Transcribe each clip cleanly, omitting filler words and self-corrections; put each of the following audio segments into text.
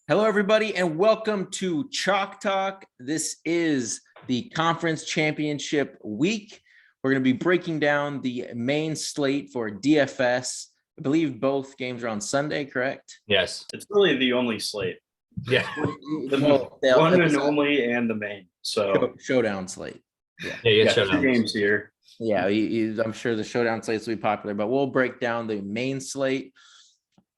Hello, everybody, and welcome to Chalk Talk. This is the conference championship week. We're going to be breaking down the main slate for DFS. I believe both games are on Sunday, correct? Yes. It's really the only slate. Yeah. The one and only and the main. So showdown slate. Yeah. two games here. Yeah, I'm sure the showdown slates will be popular, but we'll break down the main slate.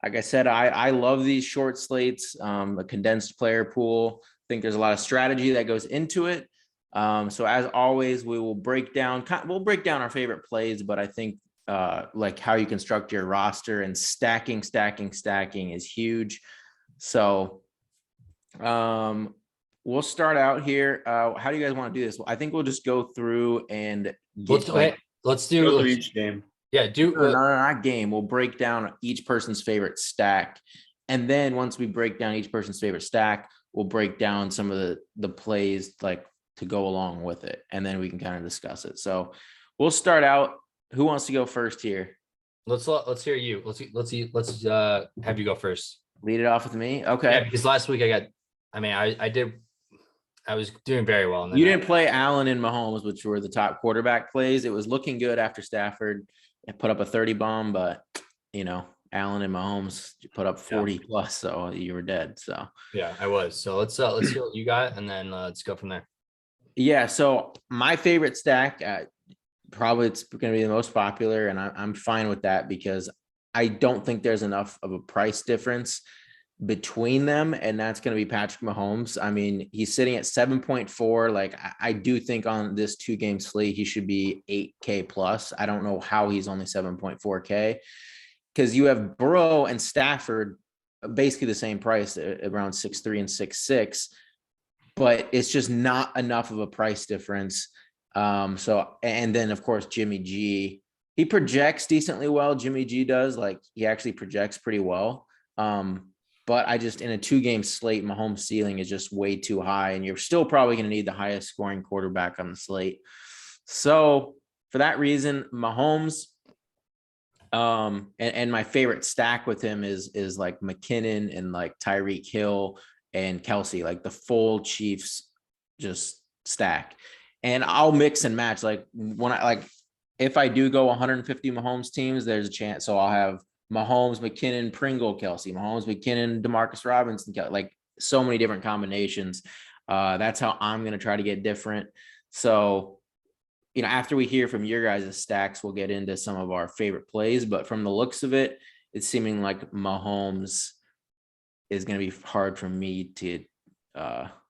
Like I said, I love these short slates, a condensed player pool. I think there's a lot of strategy that goes into it. So as always, we'll break down our favorite plays, but I think like how you construct your roster and stacking is huge. So we'll start out here. How do you guys want to do this? I think we'll just go through and Let's do each game. Yeah, not game. We'll break down each person's favorite stack. And then once we break down each person's favorite stack, we'll break down some of the plays like to go along with it. And then we can kind of discuss it. So we'll start out. Who wants to go first here? Let's hear you. Let's have you go first. Lead it off with me. Okay. Yeah, because last week I was doing very well. You didn't play Allen and Mahomes, which were the top quarterback plays. It was looking good after Stafford put up a 30 bomb, but Allen and Mahomes put up 40 plus, so you were dead. So yeah, I was. So let's hear what you got, and then let's go from there. Yeah. So my favorite stack, probably it's going to be the most popular, and I'm fine with that because I don't think there's enough of a price difference between them, and that's going to be Patrick Mahomes. I mean, he's sitting at 7.4. Like I do think on this 2-game slate, he should be 8K plus. I don't know how he's only 7.4K because you have Burrow and Stafford basically the same price around 6.3 and 6.6, but it's just not enough of a price difference. So, and then of course, Jimmy G, he projects decently well. Jimmy G does, like he actually projects pretty well. But I just, in a 2-game slate, Mahomes' ceiling is just way too high, and you're still probably going to need the highest scoring quarterback on the slate. So for that reason, Mahomes, and my favorite stack with him is like McKinnon and like Tyreek Hill and Kelsey, like the full Chiefs just stack. And I'll mix and match. Like if I do go 150 Mahomes teams, there's a chance. So I'll have Mahomes, McKinnon, Pringle, Kelsey, Mahomes, McKinnon, Demarcus Robinson, like so many different combinations. That's how I'm going to try to get different. So, after we hear from your guys' stacks, we'll get into some of our favorite plays. But from the looks of it, it's seeming like Mahomes is going to be hard for me to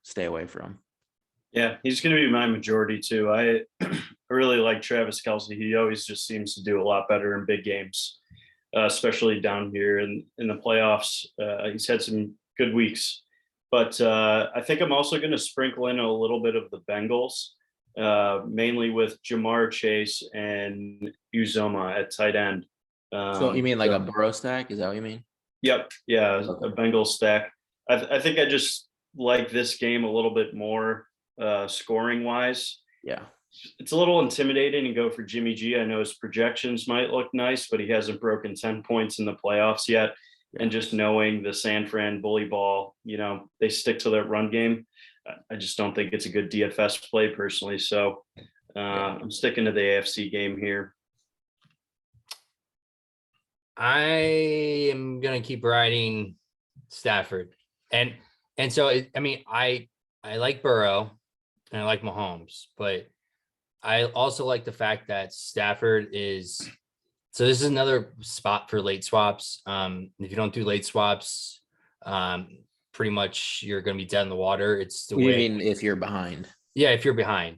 stay away from. Yeah, he's going to be my majority too. I really like Travis Kelsey. He always just seems to do a lot better in big games. Especially down here in the playoffs. He's had some good weeks. But I think I'm also going to sprinkle in a little bit of the Bengals, mainly with Jamar Chase and Uzoma at tight end. So you mean like a Burrow stack? Is that what you mean? Yep. Yeah, Okay. a Bengals stack. I think I just like this game a little bit more scoring-wise. Yeah. It's a little intimidating to go for Jimmy G. I know his projections might look nice, but he hasn't broken 10 points in the playoffs yet. And just knowing the San Fran bully ball, they stick to their run game. I just don't think it's a good DFS play personally. So I'm sticking to the AFC game here. I am going to keep riding Stafford. And so, I like Burrow and I like Mahomes, but I also like the fact that Stafford is, so this is another spot for late swaps. If you don't do late swaps, pretty much you're going to be dead in the water. It's the way. Mean if you're behind? Yeah, if you're behind.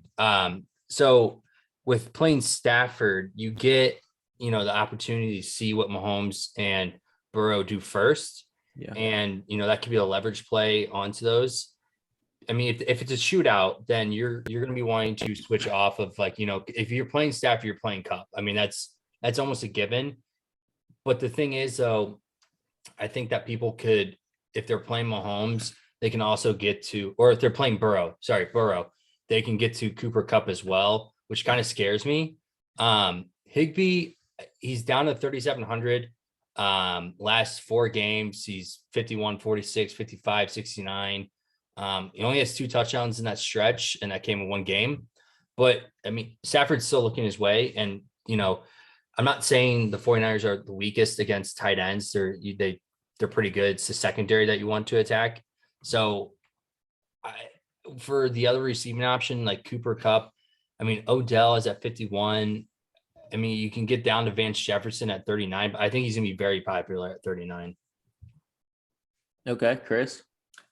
So with playing Stafford, you get, the opportunity to see what Mahomes and Burrow do first. Yeah. And, that could be a leverage play onto those. I mean, if it's a shootout, then you're going to be wanting to switch off of if you're playing Stafford, you're playing Cup. I mean, that's almost a given. But the thing is, though, I think that people could, if they're playing Mahomes, they can also get to, or if they're playing Burrow, they can get to Cooper Kupp as well, which kind of scares me. Higbee, he's down to 3,700. Last 4 games, he's 51, 46, 55, 69. He only has 2 touchdowns in that stretch, and that came in 1 game. But I mean, Stafford's still looking his way. And, I'm not saying the 49ers are the weakest against tight ends. They're pretty good. It's the secondary that you want to attack. So for the other receiving option, like Cooper Kupp, I mean, Odell is at 51. I mean, you can get down to Vance Jefferson at 39, but I think he's going to be very popular at 39. Okay, Chris.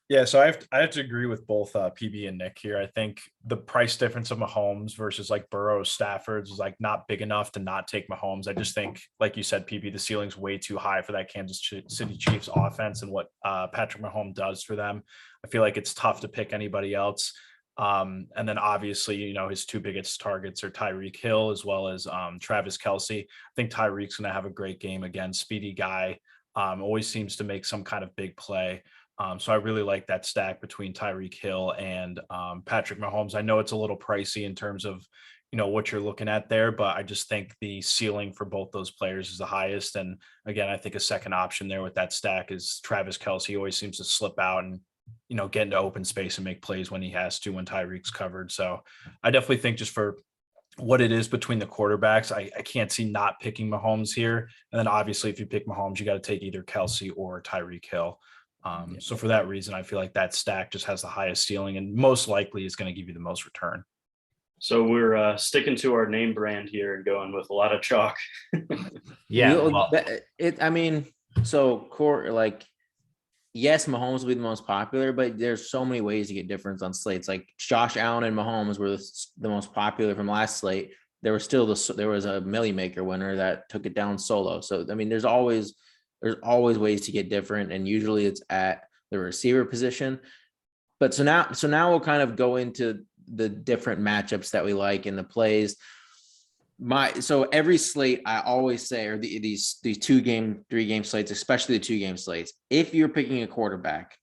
Yeah, so I have to agree with both PB and Nick here. I think the price difference of Mahomes versus like Burrow, Stafford's is like not big enough to not take Mahomes. I just think, like you said, PB, the ceiling's way too high for that Kansas City Chiefs offense and what Patrick Mahomes does for them. I feel like it's tough to pick anybody else. And then obviously, his 2 biggest targets are Tyreek Hill as well as Travis Kelce. I think Tyreek's going to have a great game again. Speedy guy, always seems to make some kind of big play. So I really like that stack between Tyreek Hill and Patrick Mahomes. I know it's a little pricey in terms of, what you're looking at there, but I just think the ceiling for both those players is the highest. And again, I think a second option there with that stack is Travis Kelce. He always seems to slip out and, get into open space and make plays when he has to, when Tyreek's covered. So I definitely think just for what it is between the quarterbacks, I can't see not picking Mahomes here. And then obviously if you pick Mahomes, you got to take either Kelce or Tyreek Hill. So for that reason, I feel like that stack just has the highest ceiling and most likely is going to give you the most return. So we're sticking to our name brand here and going with a lot of chalk. Yeah. Yes, Mahomes will be the most popular, but there's so many ways to get difference on slates. Like Josh Allen and Mahomes were the most popular from last slate. There was a Millie Maker winner that took it down solo. So, I mean, there's always ways to get different. And usually it's at the receiver position. But so now we'll kind of go into the different matchups that we like in the plays. So every slate, I always say, or these 2-game, 3-game slates, especially the 2-game slates, if you're picking a quarterback,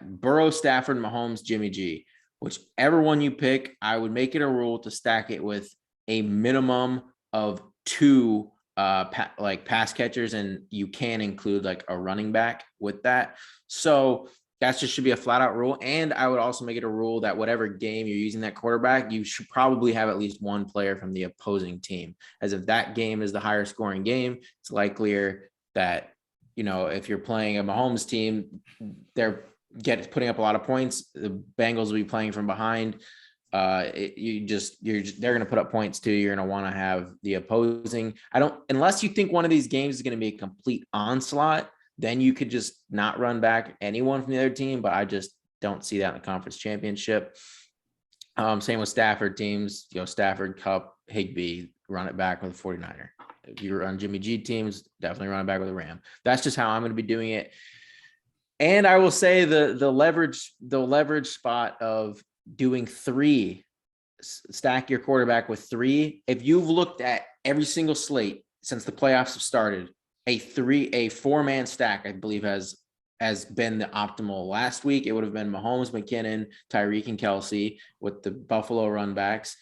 Burrow, Stafford, Mahomes, Jimmy G, whichever one you pick, I would make it a rule to stack it with a minimum of 2 pass catchers, and you can include like a running back with that. So that just should be a flat out rule. And I would also make it a rule that whatever game you're using that quarterback, you should probably have at least 1 player from the opposing team, as if that game is the higher scoring game, it's likelier that, if you're playing a Mahomes team, they're putting up a lot of points. The Bengals will be playing from behind. They're going to put up points too. You're going to want to have the opposing. Unless you think one of these games is going to be a complete onslaught, then you could just not run back anyone from the other team. But I just don't see that in the conference championship. Same with Stafford teams, Stafford, Kupp, Higbee, run it back with a 49er. If you're on Jimmy G teams, definitely run it back with a Ram. That's just how I'm going to be doing it. And I will say the leverage spot of doing 3, stack your quarterback with 3. If you've looked at every single slate since the playoffs have started, a 4-man stack, I believe, has been the optimal. Last week, it would have been Mahomes, McKinnon, Tyreek, and Kelce with the Buffalo run backs.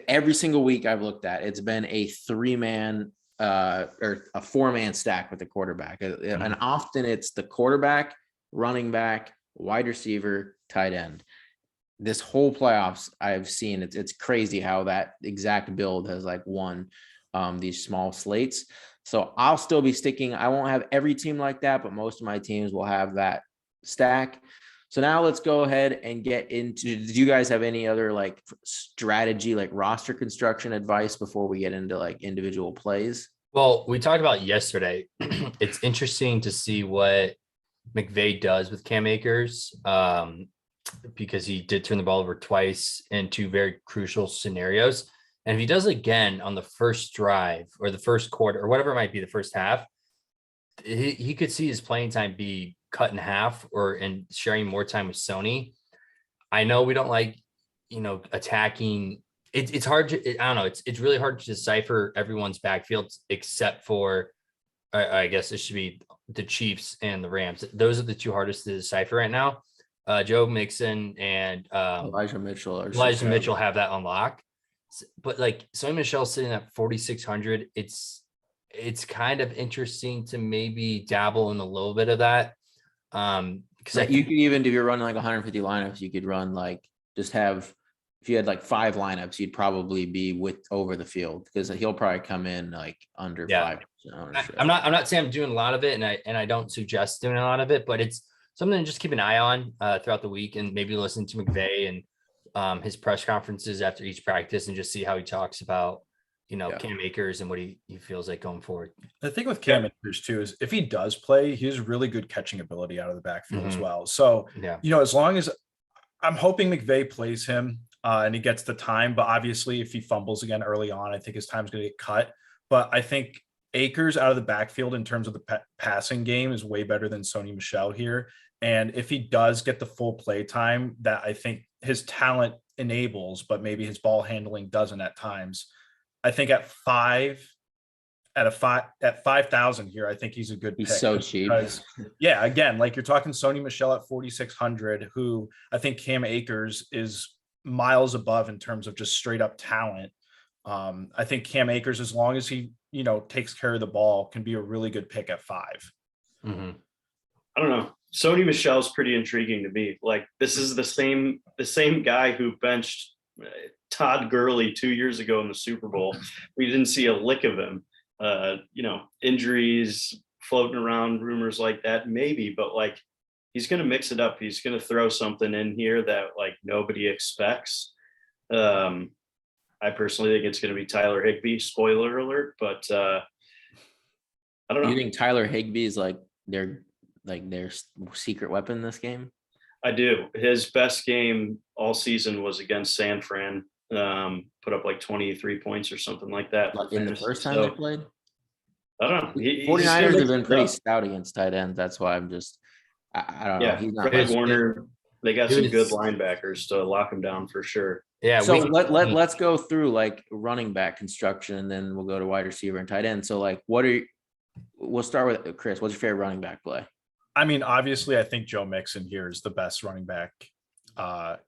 Every single week I've looked at, it's been a 3-man or a 4-man stack with the quarterback. And often it's the quarterback, running back, wide receiver, tight end. This whole playoffs I've seen, it's crazy how that exact build has won these small slates. So I'll still be sticking. I won't have every team like that, but most of my teams will have that stack. So now let's go ahead and get into, do you guys have any other strategy, roster construction advice before we get into individual plays? Well, we talked about yesterday. It's interesting to see what McVay does with Cam Akers, because he did turn the ball over twice in 2 very crucial scenarios. And if he does it again on the first drive or the first quarter or whatever it might be, the first half, he could see his playing time be cut in half and sharing more time with Sony. I know we don't like, attacking. It's hard to, I don't know. It's really hard to decipher everyone's backfield except for, I guess it should be the Chiefs and the Rams. Those are the 2 hardest to decipher right now. Joe Mixon and Elijah Mitchell have that on lock. But Sony Michel's sitting at 4,600. It's it's kind of interesting to maybe dabble in a little bit of that. Because Like you could even, if you're running like 150 lineups, you could run like just have, if you had like 5 lineups, you'd probably be with over the field because he'll probably come in like under 5% ownership. I'm not saying I'm doing a lot of it, and I don't suggest doing a lot of it, but it's something to just keep an eye on throughout the week, and maybe listen to McVay and his press conferences after each practice, and just see how he talks about, Cam Akers and what he feels like going forward. The thing with Cam Akers too is if he does play, he has really good catching ability out of the backfield as well. So, as long as I'm hoping McVay plays him and he gets the time, but obviously if he fumbles again early on, I think his time's going to get cut. But I think Akers out of the backfield in terms of the passing game is way better than Sony Michel here. And if he does get the full play time that I think his talent enables, but maybe his ball handling doesn't at times, I think at 5,000 here, I think he's a good pick. He's so cheap. Again, like you're talking Sony Michel at 4,600, who I think Cam Akers is miles above in terms of just straight up talent. I think Cam Akers, as long as he, takes care of the ball, can be a really good pick at 5. I don't know. Sony Michel's pretty intriguing to me. Like this is the same guy who benched Todd Gurley 2 years ago in the Super Bowl. We didn't see a lick of him. Injuries floating around, rumors like that, maybe, but like he's going to mix it up. He's going to throw something in here that like nobody expects. I personally think it's going to be Tyler Higbee, spoiler alert, but I don't know. You think Tyler Higbee is like their secret weapon in this game? I do. His best game all season was against San Fran. Put up like 23 points or something like that. In the first time they played? I don't know. 49ers have been pretty stout against tight ends. That's why I'm just, I don't know. He's not Fred Warner, they got some good linebackers to lock him down for sure. Yeah. So let's go through like running back construction, and then we'll go to wide receiver and tight end. So like, we'll start with Chris. What's your favorite running back play? I mean, obviously, I think Joe Mixon here is the best running back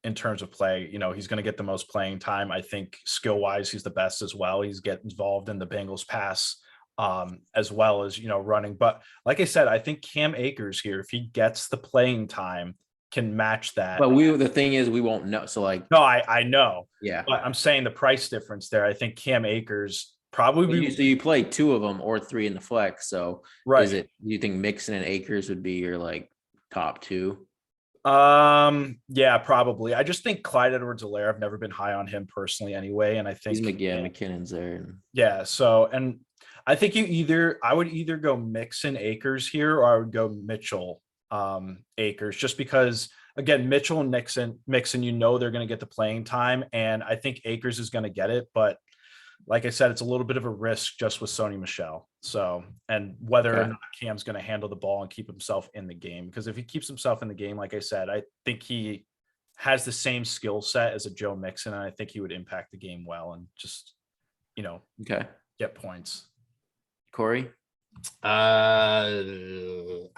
in terms of play. He's going to get the most playing time. I think skill wise, he's the best as well. He's getting involved in the Bengals pass as well as, running. But like I said, I think Cam Akers here, if he gets the playing time, can match that. But the thing is, we won't know. So like, no, I know. Yeah. But I'm saying the price difference there, I think Cam Akers probably. So you play 2 of them or 3 in the flex. So right. Do you think Mixon and Akers would be your like top 2? Yeah, probably. I just think Clyde Edwards-Helaire, I've never been high on him personally anyway. And I think McKinnon's there. Yeah. So, and I think I would either go Mixon Akers here, or I would go Mitchell Akers, just because again, Mitchell and Mixon, they're going to get the playing time. And I think Akers is going to get it. But like I said, it's a little bit of a risk just with Sony Michel. So, and whether or not Cam's going to handle the ball and keep himself in the game, because if he keeps himself in the game, like I said, I think he has the same skill set as a Joe Mixon. And I think he would impact the game well and just, get points. Corey? I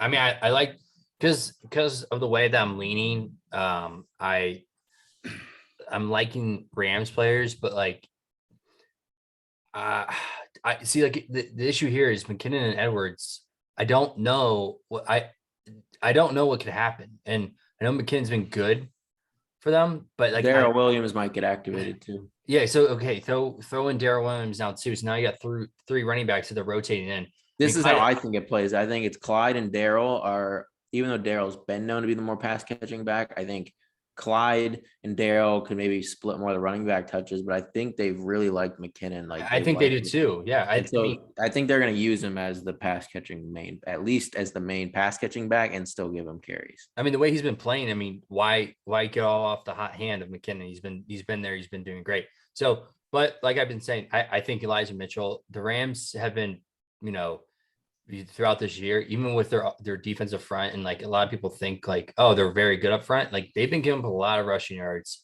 mean, I like, because of the way that I'm leaning, I'm liking Rams players, but like, I see like the issue here is McKinnon and Edwards. I don't know what could happen. And I know McKinnon's been good for them, but like Darrell Williams might get activated too. Yeah. So, okay. Throw in Darrell Williams now too. So now you got 3 running backs that are rotating in. This is how I think it plays. I think it's Clyde and Darrell are, even though Darrell's been known to be the more pass catching back, I think Clyde and Darrell could maybe split more of the running back touches, but I think they've really liked McKinnon. Like I think they do too. Yeah. I think they're going to use him as the pass catching at least as the main pass catching back, and still give him carries. I mean, the way he's been playing, I mean, why get all off the hot hand of McKinnon? He's been there. He's been doing great. So, but like I've been saying, I think Elijah Mitchell, the Rams have been, throughout this year, even with their defensive front, and like a lot of people think like, oh, they're very good up front. Like they've been giving up a lot of rushing yards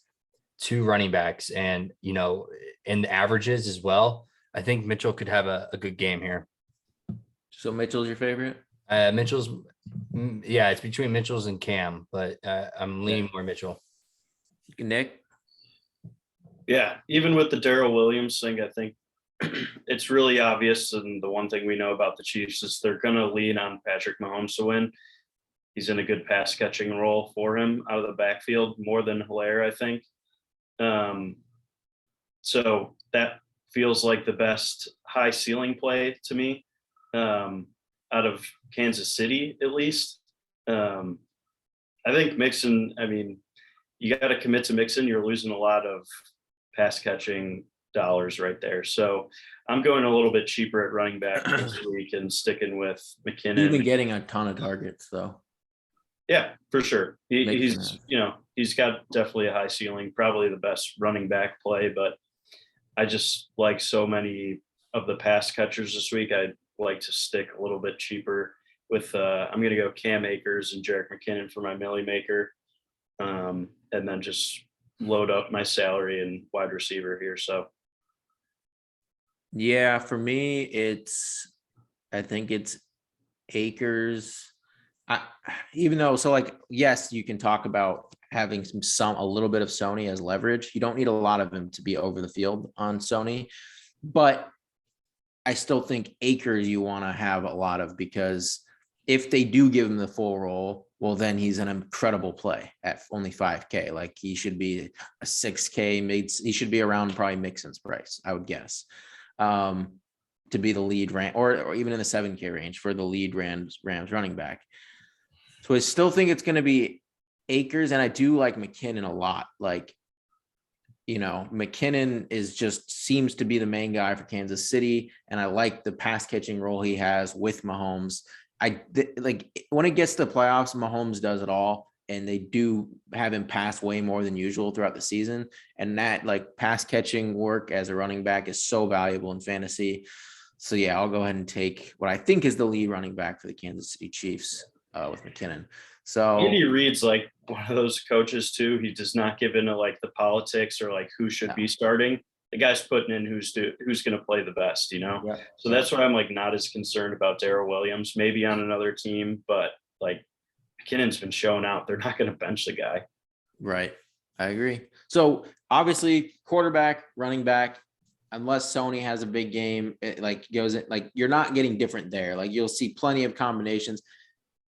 to running backs, and and the averages as well. I think Mitchell could have a good game here. So Mitchell's your favorite? Mitchell's, it's between Mitchell's and Cam, but I'm leaning more Mitchell. Nick? Yeah, even with the Darrell Williams thing, I think it's really obvious. And the one thing we know about the Chiefs is they're going to lean on Patrick Mahomes to win. He's in a good pass catching role for him out of the backfield, more than Hilaire, I think. So that feels like the best high ceiling play to me, out of Kansas City, at least. I think Mixon, I mean, you got to commit to Mixon. You're losing a lot of pass catching dollars right there. So I'm going a little bit cheaper at running back this week and sticking with McKinnon. He's been getting a ton of targets though. Yeah, for sure. He's, sense. He's got definitely a high ceiling, probably the best running back play, but I just like so many of the pass catchers this week. I'd like to stick a little bit cheaper with, I'm going to go Cam Akers and Jerick McKinnon for my Millie Maker. And then just load up my salary and wide receiver here. So. Yeah, for me, I think it's Akers. Even though, so like, yes, you can talk about having a little bit of Sony as leverage. You don't need a lot of him to be over the field on Sony, but I still think Akers you want to have a lot of, because if they do give him the full role, well, then he's an incredible play at only 5K. Like he should be a 6K. He should be around probably Mixon's price, I would guess, to be the lead or even in the 7K range for the lead Rams running back. So I still think it's going to be Akers, and I do like McKinnon a lot. Like, McKinnon seems to be the main guy for Kansas City, and I like the pass catching role he has with Mahomes. Like when it gets to the playoffs, Mahomes does it all, and they do have him pass way more than usual throughout the season. And that like pass catching work as a running back is so valuable in fantasy. So yeah, I'll go ahead and take what I think is the lead running back for the Kansas City Chiefs with McKinnon. So Andy Reid's like one of those coaches too. He does not give into like the politics or like who should be starting. The guy's putting in who's going to play the best, Yeah. So that's why I'm like not as concerned about Darrell Williams, maybe on another team, but like McKinnon's been showing out. They're not going to bench the guy. Right. I agree. So obviously quarterback, running back, unless Sony has a big game, it like goes in, like you're not getting different there. Like you'll see plenty of combinations.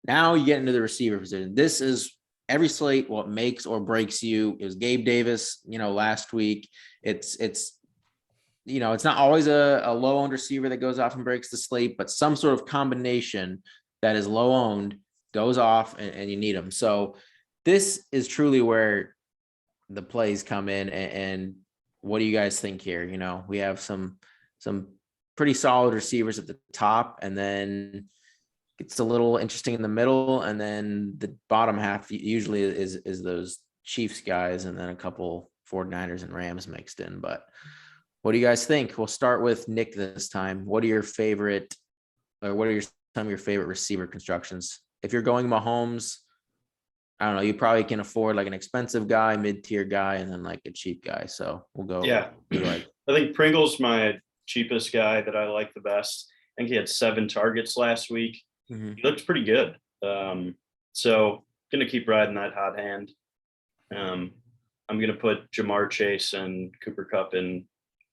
Now you get into the receiver position. This is every slate, what makes or breaks you. It was Gabe Davis, last week. It's not always a low owned receiver that goes off and breaks the slate, but some sort of combination that is low owned goes off and you need them. So this is truly where the plays come in. And what do you guys think here? We have some pretty solid receivers at the top, and then it's a little interesting in the middle, and then the bottom half usually is those Chiefs guys, and then a couple 49ers and Rams mixed in. But what do you guys think? We'll start with Nick this time. What are some of your favorite receiver constructions? If you're going Mahomes, I don't know, you probably can afford like an expensive guy, mid-tier guy, and then like a cheap guy. So we'll go. Yeah. I think Pringle's my cheapest guy that I like the best. I think he had 7 targets last week. Mm-hmm. He looks pretty good. So going to keep riding that hot hand. I'm going to put Jamar Chase and Cooper Kupp in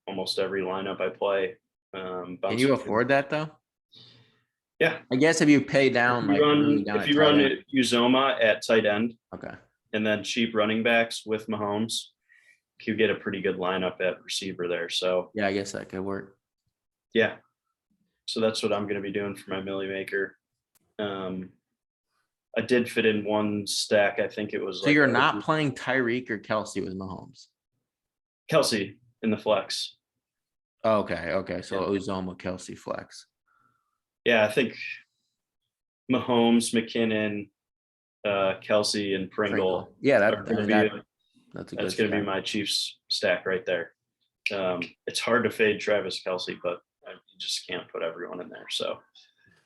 almost every lineup I play. Can you afford that though? Yeah. I guess if you pay down, if you run Uzoma at tight end, okay, and then cheap running backs with Mahomes, you get a pretty good lineup at receiver there. So yeah, I guess that could work. Yeah. So that's what I'm going to be doing for my Millie Maker. I did fit in one stack. I think it was. So you're not playing Tyreek or Kelsey with Mahomes? Kelsey in the flex. Okay. So Uzoma, Kelsey flex. Yeah, I think Mahomes, McKinnon, Kelsey, and Pringle. Yeah, that's going to be my Chiefs stack right there. It's hard to fade Travis Kelsey, but you just can't put everyone in there. So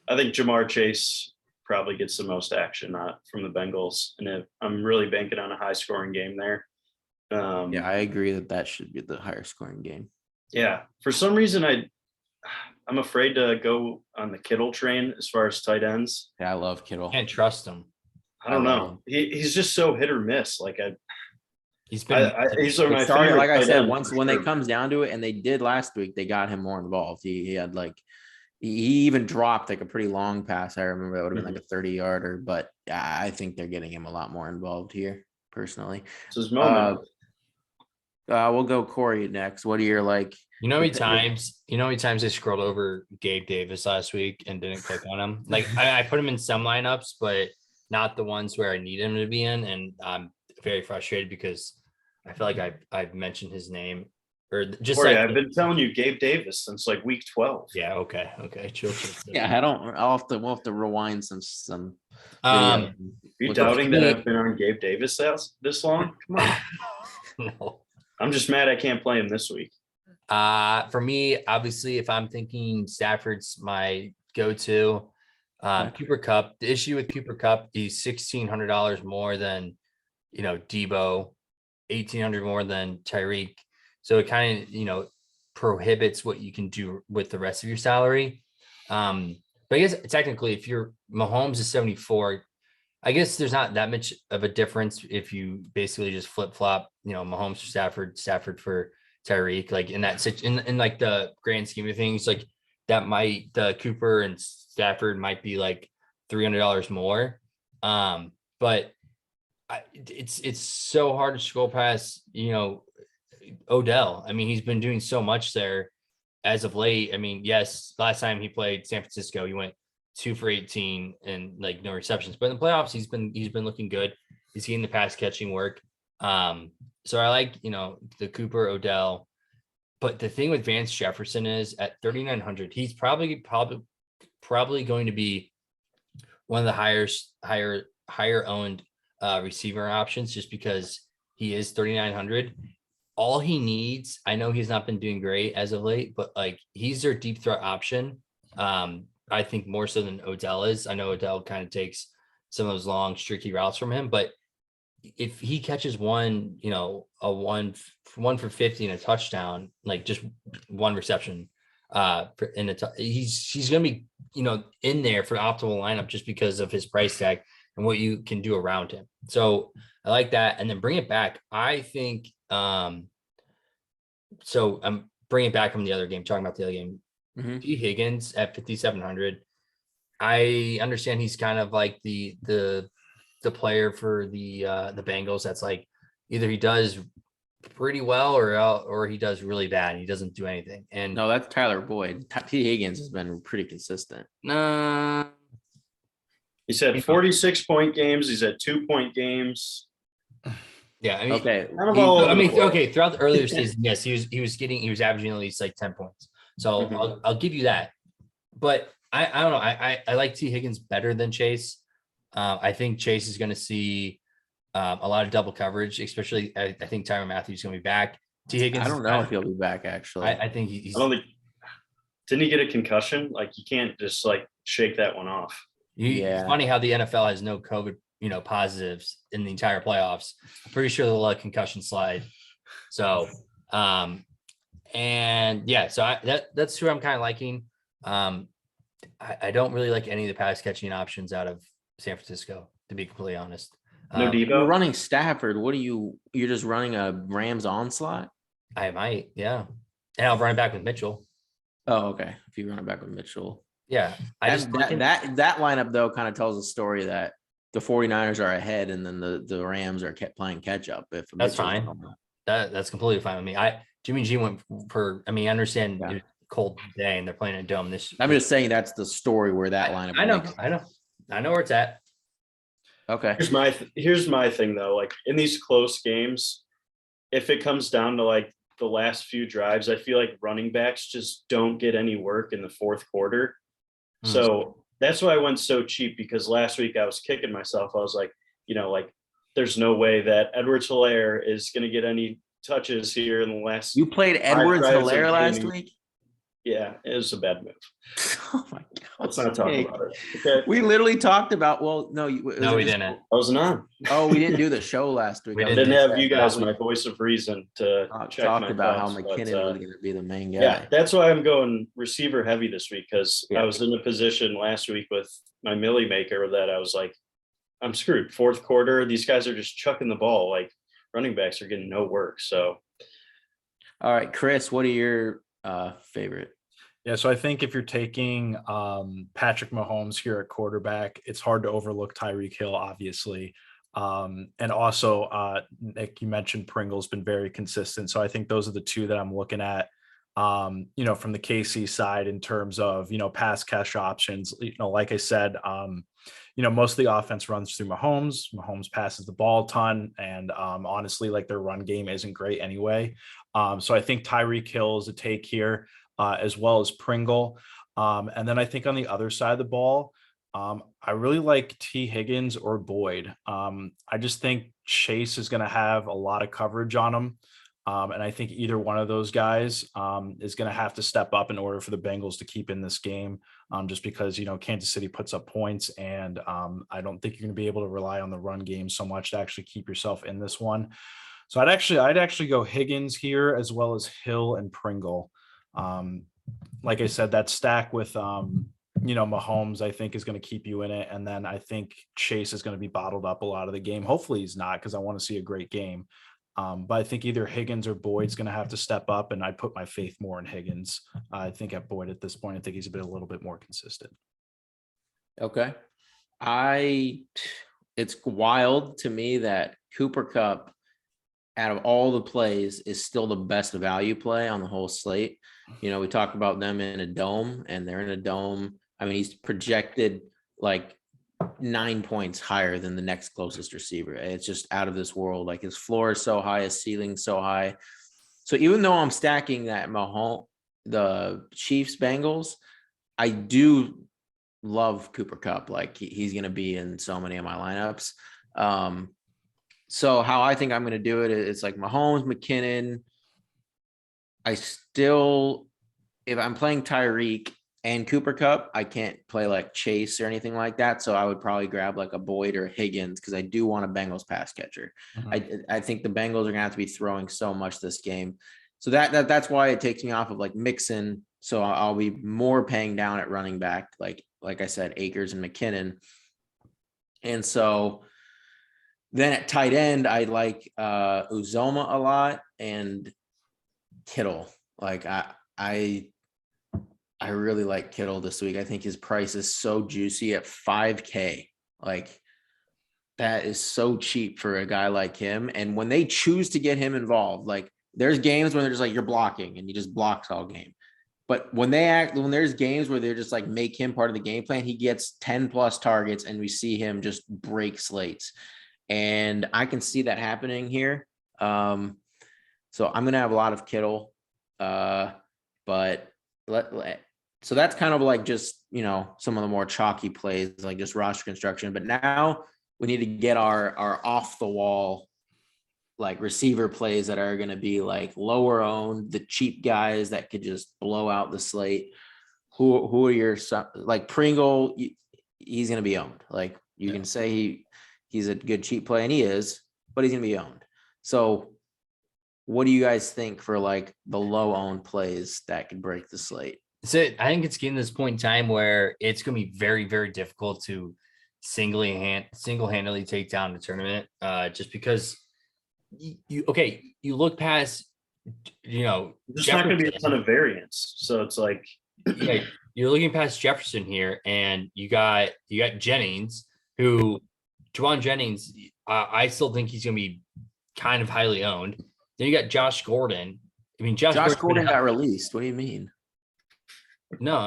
I think Jamar Chase probably gets the most action from the Bengals, and I'm really banking on a high scoring game there. Yeah, I agree that should be the higher scoring game. Yeah, for some reason I'm afraid to go on the Kittle train as far as tight ends. Yeah, I love Kittle. Can't trust him. I don't know. He's just so hit or miss. Like He's been These are my It started, favorite like I tight said, ends once for when it sure. comes down to it, and they did last week, they got him more involved. He had like he even dropped like a pretty long pass. I remember that would have been like a 30-yarder, but I think they're getting him a lot more involved here, personally. It's his moment. We'll go Corey next. What are your like? You know how many times I scrolled over Gabe Davis last week and didn't click on him? Like I put him in some lineups, but not the ones where I need him to be in. And I'm very frustrated because I feel like I've mentioned his name or just Corey, like I've been telling you Gabe Davis since like week 12. yeah, okay. Chill. Yeah, I don't. We'll have to rewind some. Um, video. You Look up- doubting that I've been on Gabe Davis this long? Come on. no. I'm just mad I can't play him this week. For me, obviously, if I'm thinking Stafford's my go-to, Cooper Kupp. The issue with Cooper Kupp, he's $1,600 more than Debo, 1,800 more than Tyreek. So it kind of prohibits what you can do with the rest of your salary. But I guess technically, if you're Mahomes is 74, I guess there's not that much of a difference if you basically just flip flop, Mahomes for Stafford for Tyreek, like in that in like the grand scheme of things, like that might the Cooper and Stafford might be like $300 more. But it's so hard to scroll past, Odell. I mean, he's been doing so much there as of late. I mean, yes, last time he played San Francisco, he went 2 for 18 and like no receptions, but in the playoffs, he's been looking good. He's getting the pass catching work. So I like, the Cooper Odell, but the thing with Vance Jefferson is at 3,900, he's probably going to be one of the higher owned receiver options just because he is 3,900. All he needs, I know he's not been doing great as of late, but like he's their deep threat option. I think more so than Odell is. I know Odell kind of takes some of those long streaky routes from him, but if he catches one, a one for 50 and a touchdown, like just one reception, he's going to be, in there for the optimal lineup just because of his price tag and what you can do around him. So I like that. And then bring it back. I think, so I'm bringing it back from the other game, talking about the other game. T. Higgins at 5,700. I understand he's kind of like the player for the Bengals. That's like either he does pretty well or he does really bad. And he doesn't do anything. And no, that's Tyler Boyd. T. Higgins has been pretty consistent. He's had 46-point games. He's had 2-point games. Yeah, I mean, okay. Okay. Throughout the earlier season, yes, he was averaging at least like 10 points. So I'll give you that. But I don't know. I like T. Higgins better than Chase. I think Chase is going to see a lot of double coverage, especially I think Tyrann Mathieu is going to be back. T. Higgins. I don't know if he'll be back. Actually, I think he's. I don't think. Didn't he get a concussion? Like you can't just like shake that one off. It's funny how the NFL has no COVID, positives in the entire playoffs. I'm pretty sure they'll let concussion slide. So, and yeah, so that's who I'm kind of liking. I don't really like any of the pass catching options out of San Francisco, to be completely honest. No Debo. You're running Stafford. You're just running a Rams onslaught? I might, yeah. And I'll run it back with Mitchell. Oh, okay. If you run it back with Mitchell. Yeah. That lineup though kind of tells a story that the 49ers are ahead and then the Rams are kept playing catch up. If that's fine. That's completely fine with me. Jimmy G went for, I understand it was a cold day and they're playing a dome I'm just saying that's the story where that lineup. I know where it's at. Okay. Here's my thing though. Like in these close games, if it comes down to like the last few drives, I feel like running backs just don't get any work in the fourth quarter. So that's why I went so cheap, because last week I was kicking myself. I was like, there's no way that Edwards-Helaire is going to get any touches here in the last. You played Edwards-Helaire last week? Yeah, it was a bad move. Oh my God. Let's not talk about it. Okay. We literally talked about, we didn't. I wasn't on. Oh, we didn't do the show last week. We didn't have you guys, my voice of reason, to check talked my about thoughts, how McKinnon was going to be the main guy. Yeah, that's why I'm going receiver heavy this week, because I was in a position last week with my Millie maker that I was like, I'm screwed. Fourth quarter, these guys are just chucking the ball. Like running backs are getting no work. So All right, Chris, what are your favorite? Yeah, so I think if you're taking Patrick Mahomes here at quarterback, it's hard to overlook Tyreek Hill, obviously. And also, Nick, you mentioned Pringle's been very consistent. So I think those are the two that I'm looking at, from the KC side in terms of, pass catch options. Like I said, most of the offense runs through Mahomes. Mahomes passes the ball a ton. And honestly, like their run game isn't great anyway. So I think Tyreek Hill is a take here. As well as Pringle. And then I think on the other side of the ball, I really like T. Higgins or Boyd. I just think Chase is going to have a lot of coverage on him. And I think either one of those guys is going to have to step up in order for the Bengals to keep in this game, just because, Kansas City puts up points. And I don't think you're going to be able to rely on the run game so much to actually keep yourself in this one. So I'd actually go Higgins here as well as Hill and Pringle. Like I said, that stack with Mahomes, I think is going to keep you in it. And then I think Chase is going to be bottled up a lot of the game. Hopefully he's not, because I want to see a great game. But I think either Higgins or Boyd's going to have to step up, and I put my faith more in Higgins. I think at Boyd at this point, I think he's been a little bit more consistent. Okay. It's wild to me that Cooper Kupp, out of all the plays, is still the best value play on the whole slate. We talk about them in a dome, and they're in a dome. I mean, he's projected like 9 points higher than the next closest receiver. It's just out of this world. Like his floor is so high, his ceiling so high. So even though I'm stacking that Mahomes, the Chiefs Bengals, I do love Cooper Kupp. Like he's going to be in so many of my lineups. So how I think I'm going to do it is like Mahomes, McKinnon. If I'm playing Tyreek and Cooper Kupp, I can't play like Chase or anything like that. So I would probably grab like a Boyd or Higgins, because I do want a Bengals pass catcher. I think the Bengals are going to have to be throwing so much this game. So that's why it takes me off of like Mixon. So I'll be more paying down at running back, like I said, Akers and McKinnon. And so then at tight end, I like Uzoma a lot and Kittle. Like I really like Kittle this week. I think his price is so juicy at $5K. Like that is so cheap for a guy like him. And when they choose to get him involved, like there's games when they're just like, you're blocking and he just blocks all game. But when there's games where they're just like make him part of the game plan, he gets 10 plus targets and we see him just break slates. And I can see that happening here. So I'm going to have a lot of Kittle. So that's kind of like just, some of the more chalky plays, like just roster construction. But now we need to get our off the wall, like receiver plays that are going to be like lower owned, the cheap guys that could just blow out the slate. Who are your, like Pringle? He's going to be owned. Like you can say he's a good cheap play, and he is, but he's going to be owned. So what do you guys think for like the low owned plays that could break the slate? So I think it's getting to this point in time where it's going to be very, very difficult to single-handedly take down the tournament, just because you look past, there's not going to be a ton of variance. So it's like, yeah, you're looking past Jefferson here, and you got Jennings, who Juwan Jennings, I still think he's going to be kind of highly owned. Then you got Josh Gordon. I mean, Josh Gordon got released. What do you mean? No,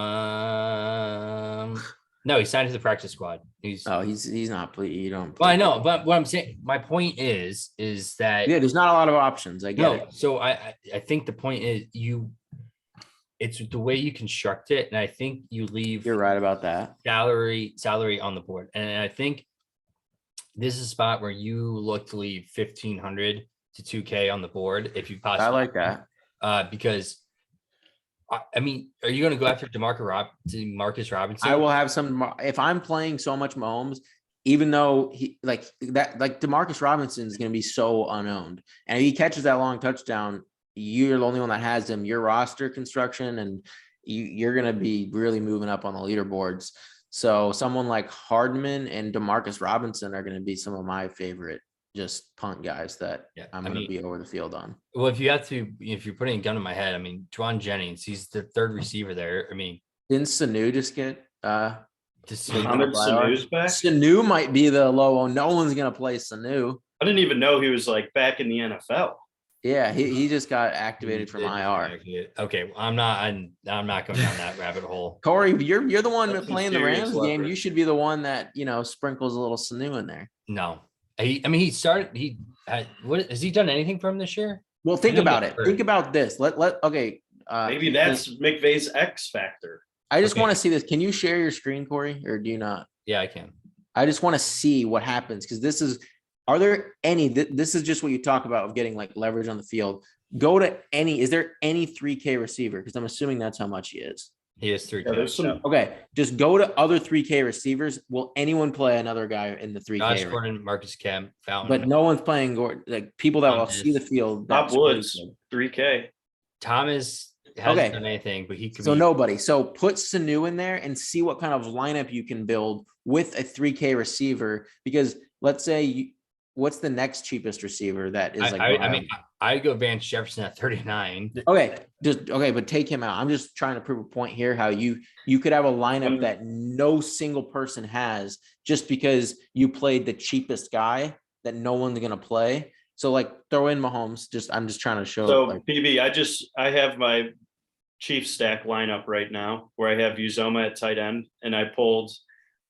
he signed to the practice squad. He's not. You don't. Well, I know, but what I'm saying, my point is that there's not a lot of options. I get it. So I think the point is it's the way you construct it, and I think you leave. You're right about that. Salary on the board, and I think this is a spot where you look to leave 1,500 to 2K on the board if you possibly. I like that because. I mean, are you going to go after Demarcus Robinson? I will have some. If I'm playing so much Mahomes, even though he like Demarcus Robinson is going to be so unowned, and if he catches that long touchdown, you're the only one that has him. Your roster construction, and you're going to be really moving up on the leaderboards. So someone like Hardman and Demarcus Robinson are going to be some of my favorite just punt guys that Yeah, I'm I going to mean- be over the field on. Well, if you're putting a gun in my head, I mean, Juwan Jennings, he's the third receiver there. I mean, Didn't Sanu just get just taken Mohamed off IR? Sanu's back? Sanu might be the low one. No one's going to play Sanu. I didn't even know he was like back in the NFL. Yeah, he just got activated from IR. Okay, well, I'm not going down that rabbit hole. Corey, you're the one That's some playing the serious Rams game. You leverage. should be the one that sprinkles a little Sanu in there. No, what has he done anything for him this year? Well, think didn't about get it. hurt. Think about this. Okay. Maybe that's McVay's X factor. I just okay. want to see this. Can you share your screen, Corey, or do you not? Yeah, I can. I just want to see what happens because are there any, this is just what you talk about of getting like leverage on the field. Is there any 3K receiver? Because I'm assuming that's how much he is. He has 3. Yeah, there's some. Okay, just go to other 3K receivers. Will anyone play another guy in the 3K? Josh range? Gordon, Marcus Kemp, Fountain. But no one's playing Gordon. Like people that will Thomas. see the field. Bob that's Woods, crazy. 3K. Thomas hasn't Okay. done anything, but he could So be. nobody. So put Sanu in there and see what kind of lineup you can build with a 3K receiver. Because let's say what's the next cheapest receiver that is like? I mean, I'd go Vance Jefferson at 39. Okay, but take him out. I'm just trying to prove a point here. How you could have a lineup that no single person has just because you played the cheapest guy that no one's gonna play. So like throw in Mahomes. I'm just trying to show. So like, PB, I have my Chiefs stack lineup right now where I have Uzoma at tight end and I pulled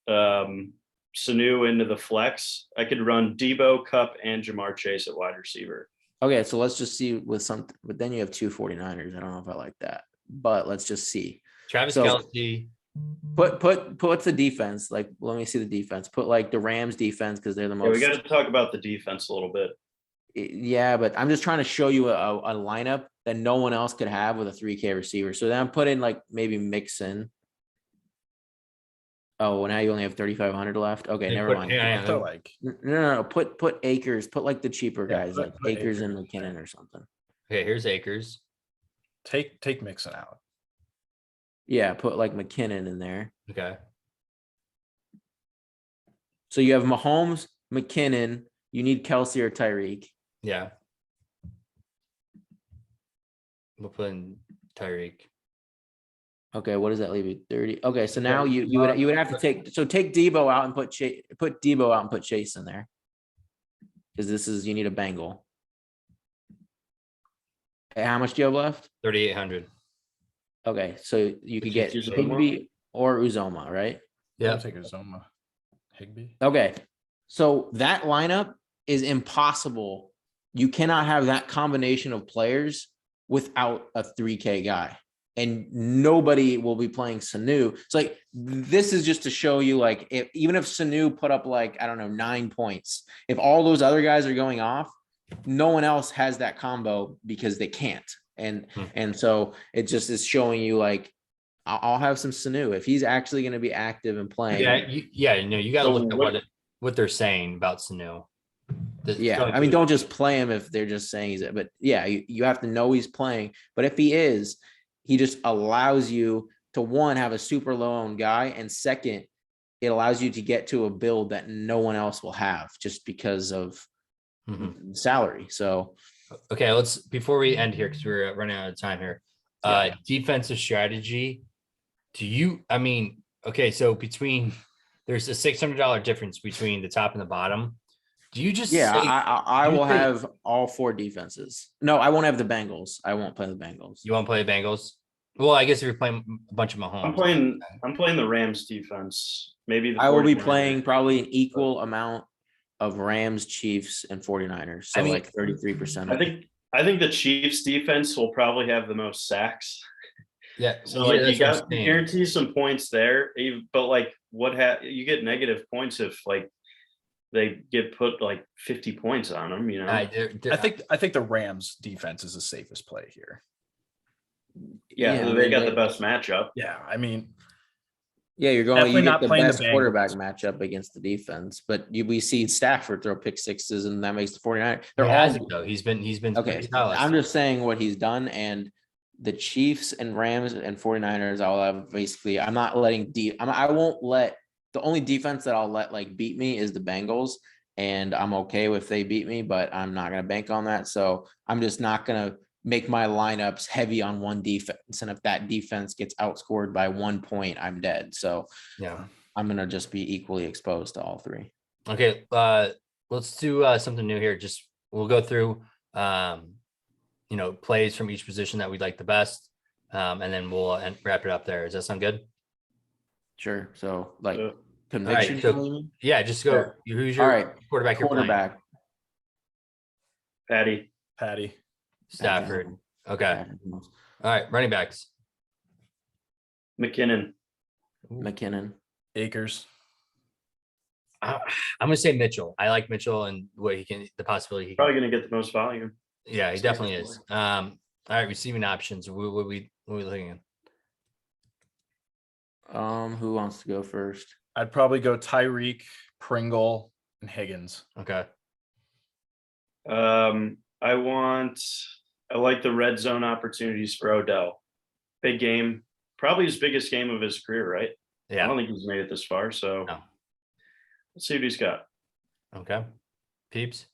Sanu into the flex. I could run Debo, Cup, and Jamar Chase at wide receiver. okay, so let's just see with something. But then you have 2 49ers. I don't know if I like that, but let's just see. Travis So- Kelce. Put what's the defense? Like, let me see the defense. Put like the Rams defense because they're the Yeah, we most. got to talk about the defense a little bit. Yeah, but I'm just trying to show you a lineup that no one else could have with a 3K receiver. So then I'm putting like maybe Mixon. Oh, well, now you only have 3,500 left. Okay, Hey, never put- mind. yeah, So like, No. Put Akers. Put like the cheaper Yeah, guys, put- like put Akers and Akers. McKinnon or something. Okay, here's Akers. take Mixon out. Yeah, put like McKinnon in there. Okay. So you have Mahomes, McKinnon. You need Kelsey or Tyreek. Yeah. We'll put in Tyreek. Okay, what does that leave you? 30. Okay, so now you would have to take Debo out and put Debo out and put Chase in there. Because you need a Bengal. Okay, how much do you have left? 3,800. Okay, so you could get Uzoma? Higbee or Uzoma, right? Yeah. I'll take Uzoma. Higbee. Okay, so that lineup is impossible. You cannot have that combination of players without a 3K guy. And nobody will be playing Sanu. It's like, this is just to show you, like, even if Sanu put up like, I don't know, 9 points, if all those other guys are going off, no one else has that combo because they can't. And so it just is showing you like, I'll have some Sanu if he's actually going to be active and playing. You got to So look at what they're saying about Sanu. Yeah, I mean, don't just play him if they're just saying he's. But yeah, you have to know he's playing. But if he is, he just allows you to, one, have a super low owned guy, and second, it allows you to get to a build that no one else will have just because of salary. So okay, before we end here, because we're running out of time here. Defensive strategy. Okay, so there's a $600 difference between the top and the bottom. Do you just I will have all 4 defenses. No, I won't have the Bengals. I won't play the Bengals. You won't play the Bengals? Well, I guess if you're playing a bunch of Mahomes. I'm playing the Rams defense. Maybe I will be 49ers. playing probably an equal amount of Rams, Chiefs, and 49ers. So like 33%. I think the Chiefs defense will probably have the most sacks. Yeah. So like you got guarantee some points there, but like you get negative points if like they get put like 50 points on them, you know. I think the Rams defense is the safest play here. They got the best matchup. Yeah, I mean, yeah, you're going. Definitely You get not the playing the best quarterback Bengals. matchup against the defense, but we see Stafford throw pick sixes, and that makes the 49ers. He hasn't, though. He's been okay. pretty solid. I'm just saying what he's done, and the Chiefs and Rams and 49ers. I'll have basically. I'm not letting I won't let the only defense that I'll let like beat me is the Bengals, and I'm okay if they beat me, but I'm not going to bank on that. So I'm just not going to make my lineups heavy on one defense. And if that defense gets outscored by 1 point, I'm dead. So Yeah. I'm going to just be equally exposed to all three. Okay. Let's do something new here. Just we'll go through plays from each position that we like the best. And then we'll wrap it up there. Does that sound good? Sure. So like Uh, conviction. so- Yeah, just go. Who's All your right. quarterback? You're playing? Quarterback. Patty. Stafford. Okay. Patrick All Mahomes. right. Running backs. McKinnon. McKinnon. Akers. I'm gonna say Mitchell. I like Mitchell and what he can, the possibility he can. Probably going to get the most volume. Yeah, he definitely is. All right, receiving options. What we looking at? Who wants to go first? I'd probably go Tyreek, Pringle, and Higgins. Okay. I like the red zone opportunities for Odell. Big game, probably his biggest game of his career, right? I Yeah. don't think he's made it this far, so No. let's see what he's got. Okay. Peeps.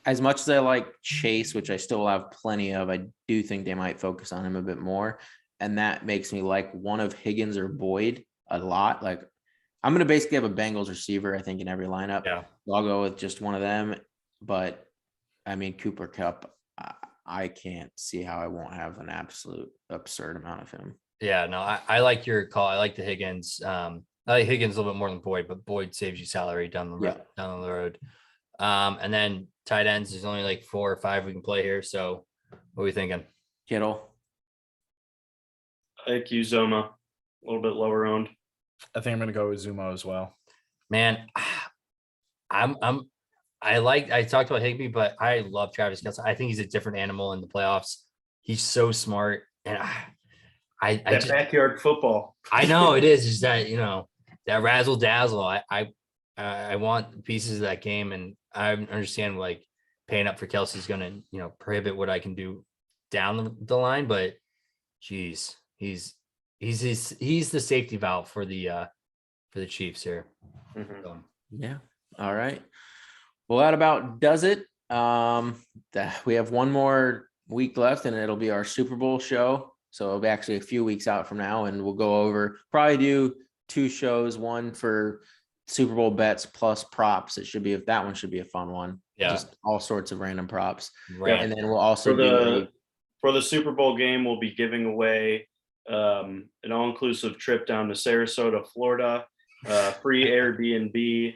As much as I like Chase, which I still have plenty of, I do think they might focus on him a bit more. And that makes me like one of Higgins or Boyd a lot. Like I'm going to basically have a Bengals receiver, I think, in every lineup. Yeah. So I'll go with just one of them. But I mean, Cooper Kupp, I can't see how I won't have an absolute absurd amount of him. Yeah. No, I like your call. I like the Higgins. I like Higgins a little bit more than Boyd, but Boyd saves you salary down the road. And then tight ends, there's only like 4 or 5 we can play here. So what are we thinking? Kittle. I like Uzoma, a little bit lower owned. I think I'm going to go with Zumo as well. Man, I talked about Higbee, but I love Travis Kelce. I think he's a different animal in the playoffs. He's so smart. And I just backyard football. I know it is just that, that razzle dazzle. I want pieces of that game, and I understand like paying up for Kelsey's going to, prohibit what I can do down the line, but geez, he's the safety valve for the Chiefs here. Mhm. So, Yeah. All right. Well, that about does it. We have one more week left and it'll be our Super Bowl show. So it'll be actually a few weeks out from now, and we'll go over, probably do 2 shows, one for Super Bowl bets plus props. That one should be a fun one. Yeah. Just all sorts of random props. right. And then we'll also For the Super Bowl game, we'll be giving away an all-inclusive trip down to Sarasota, Florida, free Airbnb,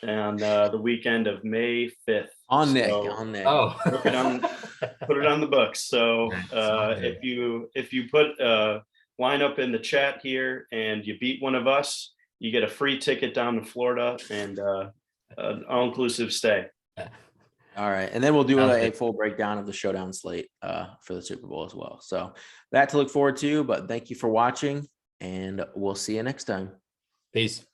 and the weekend of May 5th. on Nick. Oh, Put it on the books. So Nice. if you put a lineup in the chat here and you beat one of us, you get a free ticket down to Florida and an all-inclusive stay. All right. And then we'll do Sounds a good. full breakdown of the showdown slate for the Super Bowl as well. So that to look forward to, but thank you for watching, and we'll see you next time. Peace.